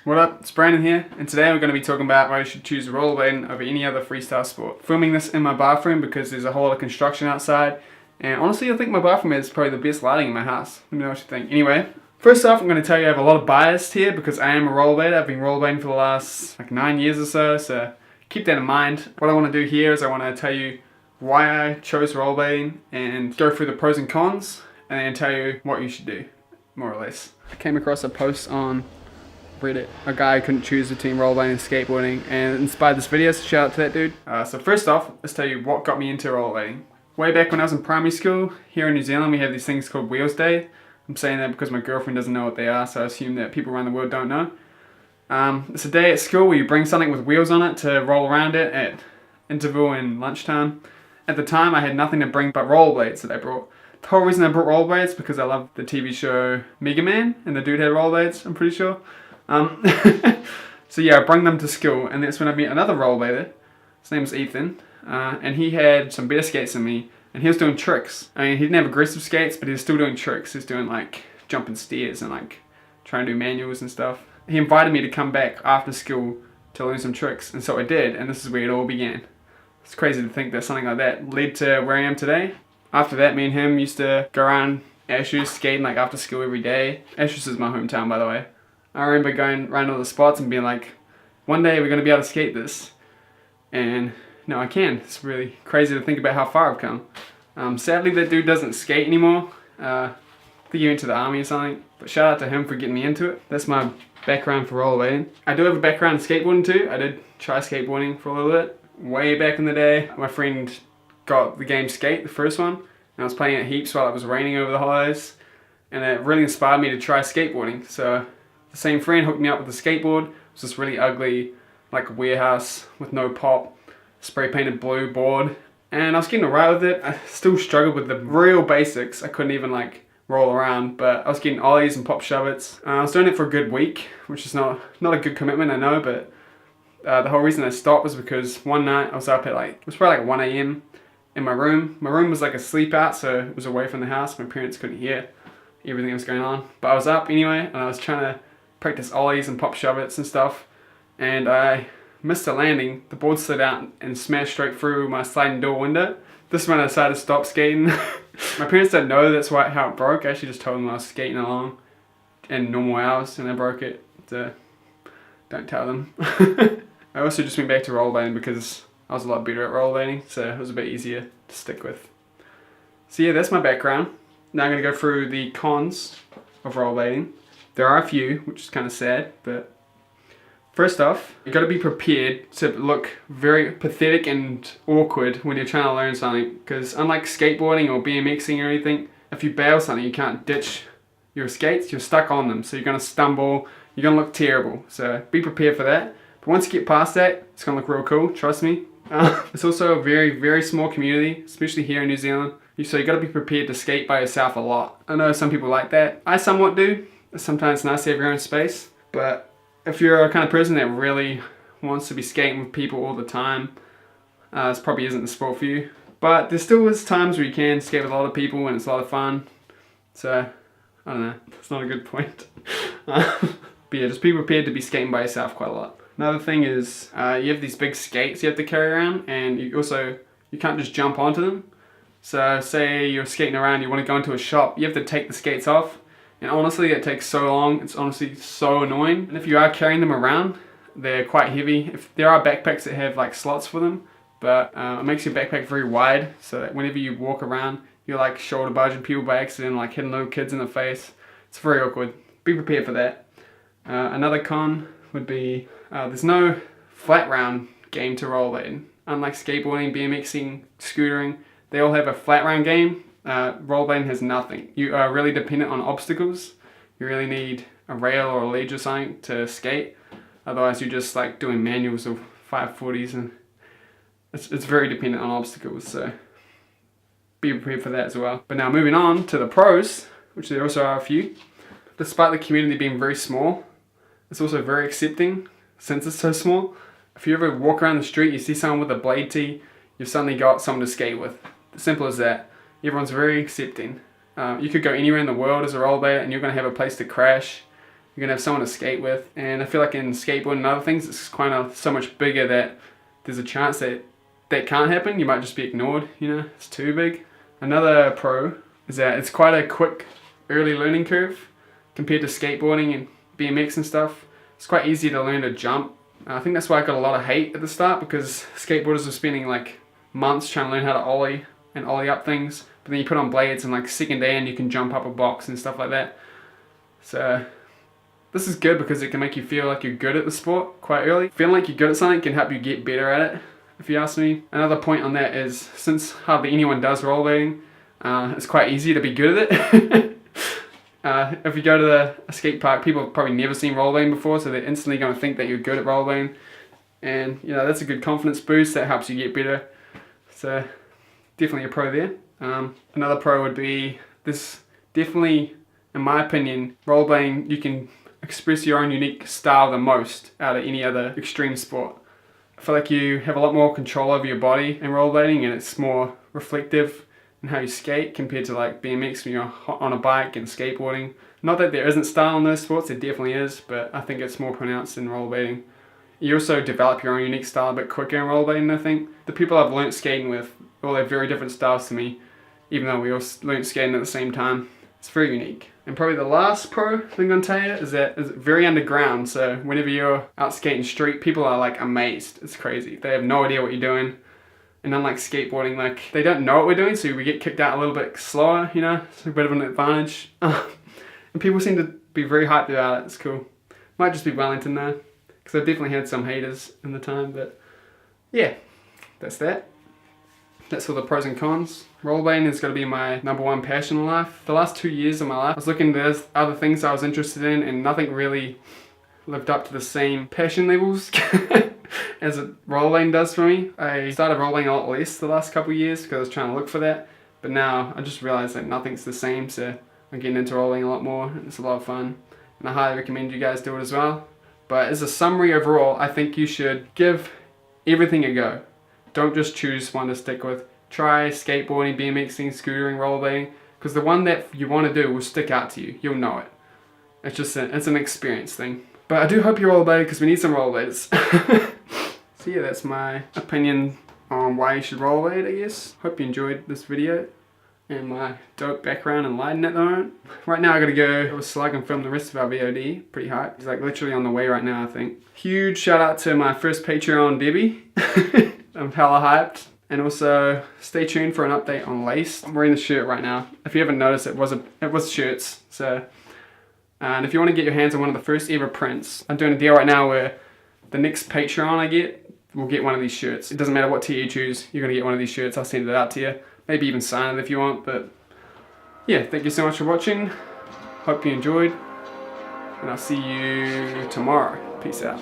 What up, it's Brandon here, and today we're going to be talking about why you should choose rollerblading over any other freestyle sport. Filming this in my bathroom because there's a whole lot of construction outside, and honestly I think my bathroom is probably the best lighting in my house. Let me know what you think. Anyway, first off I'm going to tell you I have a lot of bias here because I am a rollerblader. I've been rollerblading for the last 9 years or so keep that in mind. What I want to do here is I want to tell you why I chose rollerblading and go through the pros and cons, and then tell you what you should do, more or less. I came across a post on Reddit, a guy couldn't choose between rollerblading and skateboarding, and it inspired this video, so shout out to that dude. So first off, let's tell you what got me into rollerblading. Way back when I was in primary school, here in New Zealand we have these things called Wheels Day. I'm saying that because my girlfriend doesn't know what they are, so I assume that people around the world don't know. It's a day at school where you bring something with wheels on it to roll around it at interval and lunchtime. At the time I had nothing to bring but rollerblades that I brought. The whole reason I brought rollerblades is because I love the TV show Mega Man, and the dude had rollerblades, I'm pretty sure. So yeah, I bring them to school, and that's when I met another rollerblader. His name was Ethan, and he had some better skates than me, and he was doing tricks. I mean, he didn't have aggressive skates, but he was still doing tricks. He was doing like jumping stairs and like trying to do manuals and stuff. He invited me to come back after school to learn some tricks, and so I did, and this is where it all began. It's crazy to think that something like that led to where I am today. After that, me and him used to go around Ashers skating like after school every day. Ashers is my hometown, by the way. I remember going around all the spots and being like, one day we're going to be able to skate this. And no, I can. It's really crazy to think about how far I've come. Sadly, that dude doesn't skate anymore. I think he went to the army or something. But shout out to him for getting me into it. That's my background for rollerblading. I do have a background in skateboarding too. I did try skateboarding for a little bit. Way back in the day, my friend got the game Skate, the first one. And I was playing it heaps while it was raining over the holidays. And it really inspired me to try skateboarding. So the same friend hooked me up with a skateboard. It was this really ugly, like warehouse with no pop, spray painted blue board. And I was getting alright with it. I still struggled with the real basics. I couldn't even like roll around, but I was getting ollies and pop shove-its. I was doing it for a good week, which is not a good commitment, I know, but the whole reason I stopped was because one night I was up at it was probably like 1 AM in my room. My room was like a sleep out, so it was away from the house. My parents couldn't hear everything that was going on. But I was up anyway, and I was trying to practice ollies and pop shove-its and stuff, and I missed a landing. The board slid out and smashed straight through my sliding door window. This is when I decided to stop skating. My parents didn't know that's how it broke. I actually just told them I was skating along in normal hours and I broke it. So don't tell them. I also just went back to rollerblading because I was a lot better at rollerblading, so it was a bit easier to stick with. So yeah, that's my background. Now I'm going to go through the cons of rollerblading. There are a few, which is kind of sad, but first off, you've got to be prepared to look very pathetic and awkward when you're trying to learn something, because unlike skateboarding or BMXing or anything, if you bail something, you can't ditch your skates, you're stuck on them, so you're going to stumble, you're going to look terrible, so be prepared for that. But once you get past that, it's going to look real cool, trust me. It's also a very, very small community, especially here in New Zealand, so you've got to be prepared to skate by yourself a lot. I know some people like that, I somewhat do. Sometimes it's nice to have your own space, but if you're a kind of person that really wants to be skating with people all the time, this probably isn't the sport for you. But there still is times where you can skate with a lot of people and it's a lot of fun. So, I don't know, that's not a good point. But yeah, just be prepared to be skating by yourself quite a lot. Another thing is, you have these big skates you have to carry around, and you can't just jump onto them. So say you're skating around, you want to go into a shop, you have to take the skates off. And honestly, it takes so long, it's honestly so annoying. And if you are carrying them around, they're quite heavy. If there are backpacks that have like slots for them, but it makes your backpack very wide, so that whenever you walk around, you're like shoulder barging people by accident, like hitting little kids in the face. It's very awkward. Be prepared for that. Another con would be, there's no flat round game to rollerblade. Unlike skateboarding, BMXing, scootering, they all have a flat round game. Rollerblading has nothing. You are really dependent on obstacles. You really need a rail or a ledge or something to skate. Otherwise you're just like doing manuals of 540s, and it's very dependent on obstacles, so be prepared for that as well. But now moving on to the pros, which there also are a few. Despite the community being very small, it's also very accepting since it's so small. If you ever walk around the street, you see someone with a blade tee, you've suddenly got someone to skate with. Simple as that. Everyone's very accepting. You could go anywhere in the world as a rollerblader and you're going to have a place to crash you're gonna have someone to skate with. And I feel like in skateboarding and other things, it's kind of so much bigger that there's a chance that that can't happen. You might just be ignored, you know, it's too big. Another pro is that it's quite a quick early learning curve compared to skateboarding and BMX and stuff. It's quite easy to learn to jump. I think that's why I got a lot of hate at the start, because skateboarders were spending like months trying to learn how to ollie and ollie up things, but then you put on blades and like second day and you can jump up a box and stuff like that. So this is good because it can make you feel like you're good at the sport quite early. Feeling like you're good at something can help you get better at it, if you ask me. Another point on that is, since hardly anyone does rollerblading, it's quite easy to be good at it. If you go to a skate park, people have probably never seen rollerblading before, so they're instantly going to think that you're good at rollerblading. And you know, that's a good confidence boost that helps you get better. So definitely a pro there. Another pro would be this. Definitely, in my opinion, rollerblading, you can express your own unique style the most out of any other extreme sport. I feel like you have a lot more control over your body in rollerblading, and it's more reflective in how you skate compared to like BMX when you're on a bike and skateboarding. Not that there isn't style in those sports, there definitely is, but I think it's more pronounced in rollerblading. You also develop your own unique style a bit quicker in rollerblading, I think. The people I've learnt skating with all have very different styles to me, even though we all learnt skating at the same time. It's very unique. And probably the last pro thing I'm going to tell you is that it's very underground, so whenever you're out skating street, people are like amazed. It's crazy. They have no idea what you're doing. And unlike skateboarding, like, they don't know what we're doing, so we get kicked out a little bit slower, you know? It's a bit of an advantage. And people seem to be very hyped about it. It's cool. Might just be Wellington though, because I've definitely had some haters in the time, but yeah, that's that. That's all the pros and cons. Rollerblading is going to be my #1 passion in life. The last 2 years of my life, I was looking at other things I was interested in, and nothing really lived up to the same passion levels as rollerblading does for me. I started rollerblading a lot less the last couple of years because I was trying to look for that, but now I just realized that nothing's the same, so I'm getting into rollerblading a lot more, and it's a lot of fun, and I highly recommend you guys do it as well. But as a summary overall, I think you should give everything a go. Don't just choose one to stick with. Try skateboarding, BMXing, scootering, rollerblading, because the one that you want to do will stick out to you. You'll know it. It's just it's an experience thing. But I do hope you rollerblade, because we need some rollerbladers. So yeah, that's my opinion on why you should rollerblade, I guess. Hope you enjoyed this video and my dope background and lighting at the moment. Right now I gotta go over Slug and film the rest of our VOD. Pretty hyped. He's like literally on the way right now, I think. Huge shout out to my first Patreon, Debbie. I'm hella hyped. And also, stay tuned for an update on Lace. I'm wearing the shirt right now. If you haven't noticed, it was shirts. So, and if you want to get your hands on one of the first ever prints, I'm doing a deal right now where the next Patreon I get will get one of these shirts. It doesn't matter what tier you choose, you're gonna get one of these shirts. I'll send it out to you. Maybe even sign it if you want. But yeah, thank you so much for watching. Hope you enjoyed, and I'll see you tomorrow. Peace out.